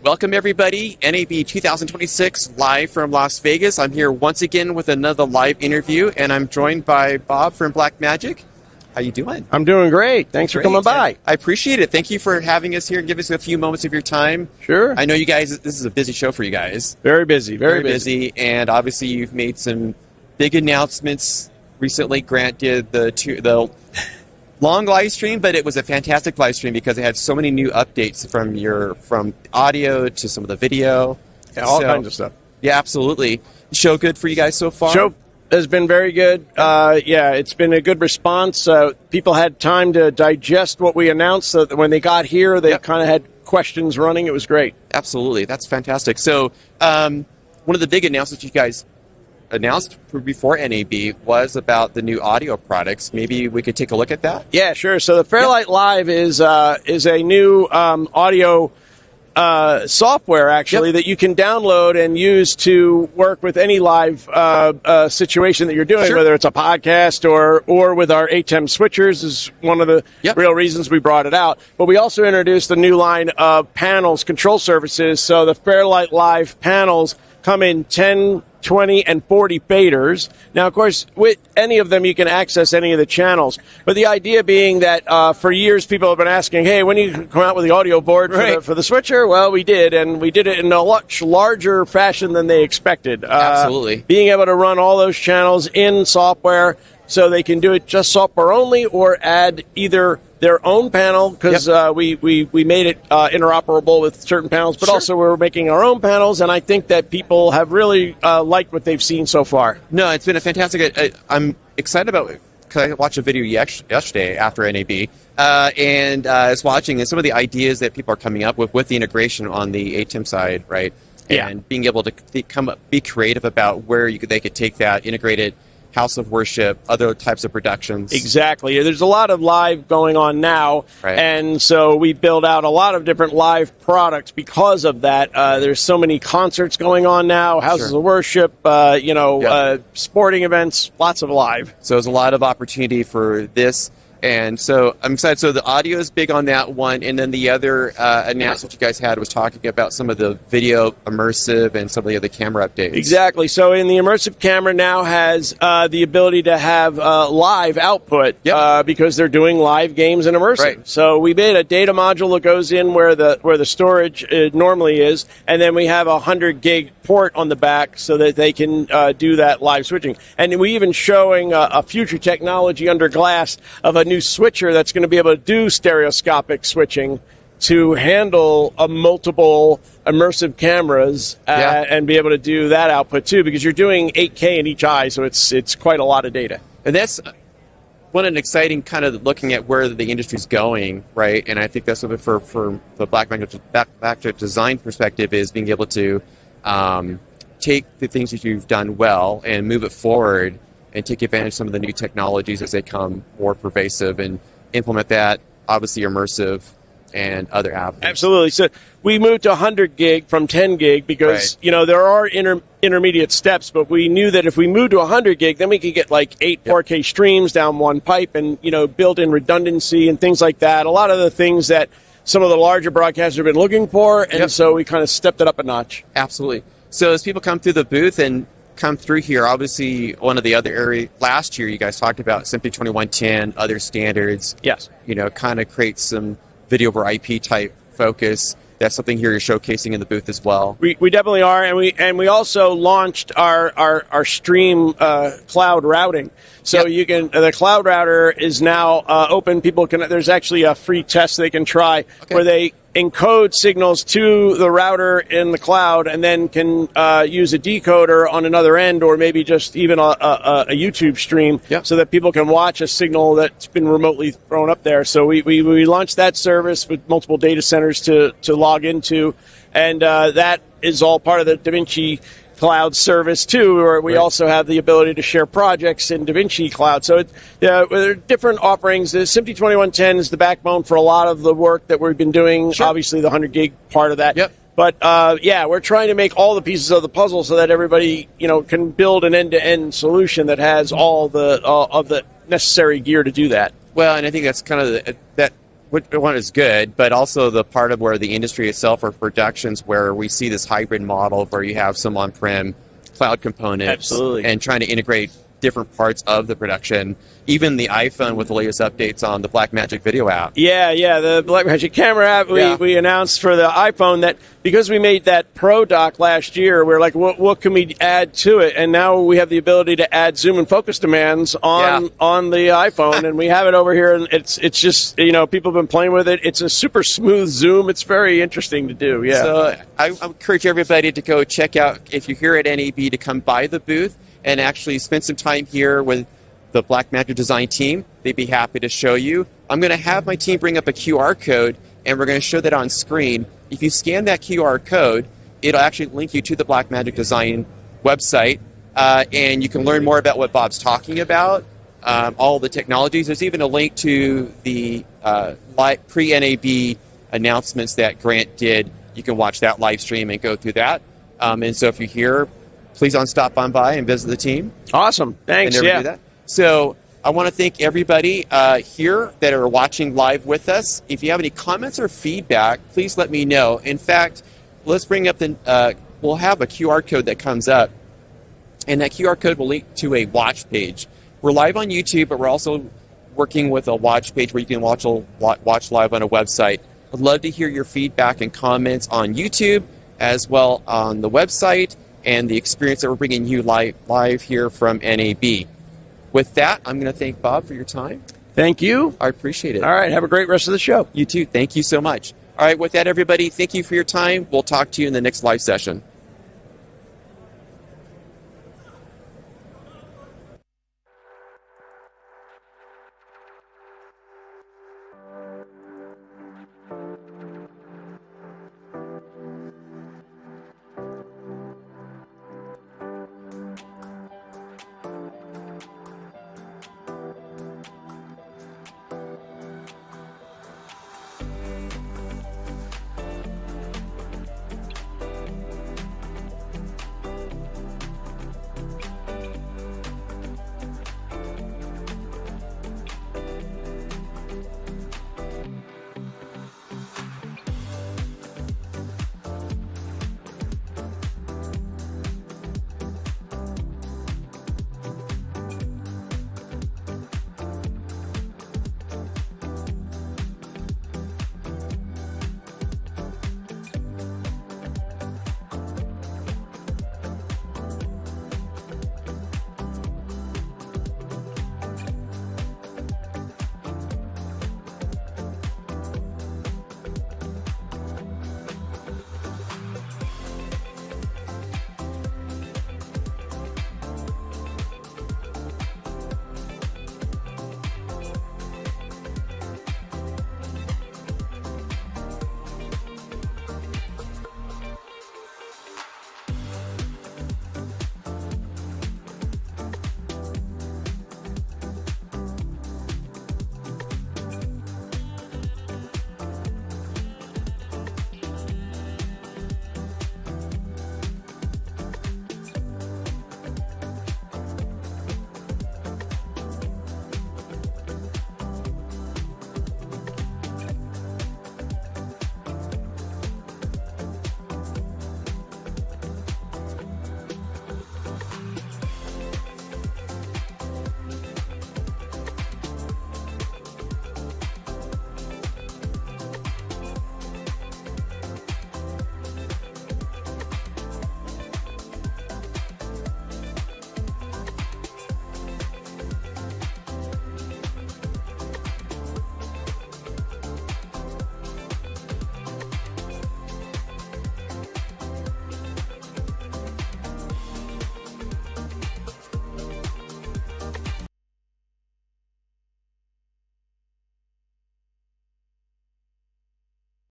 Welcome, everybody. NAB 2026 live from Las Vegas. I'm here once again with another live interview, and I'm joined by Bob from BlackMagic. How you doing? I'm doing great. Thanks for coming by. I appreciate it. Thank you for having us here and give us a few moments of your time. Sure. I know you guys, this is a busy show for you guys. Very busy, very busy. And obviously you've made some big announcements recently. Grant did the long live stream, but it was a fantastic live stream because it had so many new updates from audio to some of the video. Yeah, all kinds of stuff. Yeah, absolutely. Show good for you guys so far? Show has been very good. Yeah, it's been a good response. People had time to digest what we announced, so that when they got here, they kind of had questions running. It was great. Absolutely. That's fantastic. So one of the big announcements you guys announced before NAB was about the new audio products. Maybe we could take a look at that? Yeah, sure. So the Fairlight Live is a new audio software, actually, that you can download and use to work with any live situation that you're doing, whether it's a podcast or with our ATEM switchers is one of the real reasons we brought it out. But we also introduced a new line of panels, control surfaces. So the Fairlight Live panels come in 10, 20, and 40 faders. Now, of course, with any of them, you can access any of the channels. But the idea being that for years, people have been asking, hey, when do you come out with the audio board for the switcher? Well, we did, and we did it in a much larger fashion than they expected. Absolutely. Being able to run all those channels in software so they can do it just software only or add either their own panel, because we made it interoperable with certain panels, but also we're making our own panels, and I think that people have really liked what they've seen so far. No, it's been a fantastic... I'm excited about 'cause I watched a video yesterday after NAB, and I was watching and some of the ideas that people are coming up with the integration on the ATEM side, right? Yeah. And being able to be creative about where they could take that, integrate it, house of worship, other types of productions. Exactly. There's a lot of live going on now, Right. and so we build out a lot of different live products because of that. There's so many concerts going on now, houses Sure. of worship, sporting events, lots of live. So there's a lot of opportunity for this. And so I'm excited. So the audio is big on that one. And then the other announcement you guys had was talking about some of the video immersive and some of the other camera updates. Exactly. So in the immersive camera now has the ability to have live output because they're doing live games in immersive. Right. So we made a data module that goes in where the storage normally is, and then we have a 100 gig port on the back so that they can do that live switching. And we even showing a future technology under glass of a new switcher that's going to be able to do stereoscopic switching to handle multiple immersive cameras and be able to do that output too, because you're doing 8K in each eye, so it's quite a lot of data. And that's one an exciting kind of looking at where the industry's going, right? And I think that's what for the BlackMagic design perspective is being able to take the things that you've done well and move it forward and take advantage of some of the new technologies as they come more pervasive and implement that, obviously immersive and other apps. Absolutely. So we moved to 100 gig from 10 gig because, there are intermediate steps, but we knew that if we moved to 100 gig, then we could get like 8 4K streams down one pipe and, build in redundancy and things like that. A lot of the things that some of the larger broadcasters have been looking for, and so we kind of stepped it up a notch. Absolutely. So as people come through the booth and come through here, obviously one of the other areas last year you guys talked about Simply 2110, other standards. Yes. Kind of create some video over IP type focus. That's something here you're showcasing in the booth as well. We definitely are, and we also launched our stream cloud routing. So you can the cloud router is now open. People can. There's actually a free test they can try where they encode signals to the router in the cloud, and then can use a decoder on another end, or maybe just even a YouTube stream, so that people can watch a signal that's been remotely thrown up there. So we launched that service with multiple data centers to log into, and that is all part of the DaVinci Cloud service too, where we also have the ability to share projects in DaVinci Cloud. So there are different offerings. The Simply 2110 is the backbone for a lot of the work that we've been doing. Sure. Obviously, the 100 gig part of that. But we're trying to make all the pieces of the puzzle so that everybody can build an end-to-end solution that has all of the necessary gear to do that. Well, and I think that's kind of that. One is good, but also the part of where the industry itself or productions where we see this hybrid model where you have some on-prem cloud components and trying to integrate different parts of the production. Even the iPhone with the latest updates on the BlackMagic video app. The BlackMagic camera app we announced for the iPhone, that because we made that Pro dock last year, we're like, what can we add to it? And now we have the ability to add zoom and focus demands on the iPhone, and we have it over here, and it's just, people have been playing with it. It's a super smooth zoom. It's very interesting to do, So I encourage everybody to go check out, if you're here at NAB, to come by the booth and actually spend some time here with the BlackMagic design team. They'd be happy to show you. I'm going to have my team bring up a QR code, and we're going to show that on screen. If you scan that QR code, it'll actually link you to the BlackMagic design website, and you can learn more about what Bob's talking about, all the technologies. There's even a link to the pre-NAB announcements that Grant did. You can watch that live stream and go through that. And so if you're here, please don't stop on by and visit the team. Awesome. Thanks. Do that. So I want to thank everybody here that are watching live with us. If you have any comments or feedback, please let me know. In fact, let's bring up we'll have a QR code that comes up, and that QR code will link to a watch page. We're live on YouTube, but we're also working with a watch page where you can watch live on a website. I'd love to hear your feedback and comments on YouTube, as well on the website, and the experience that we're bringing you live here from NAB. With that, I'm going to thank Bob for your time. Thank you. I appreciate it. All right. Have a great rest of the show. You too. Thank you so much. All right. With that, everybody, thank you for your time. We'll talk to you in the next live session.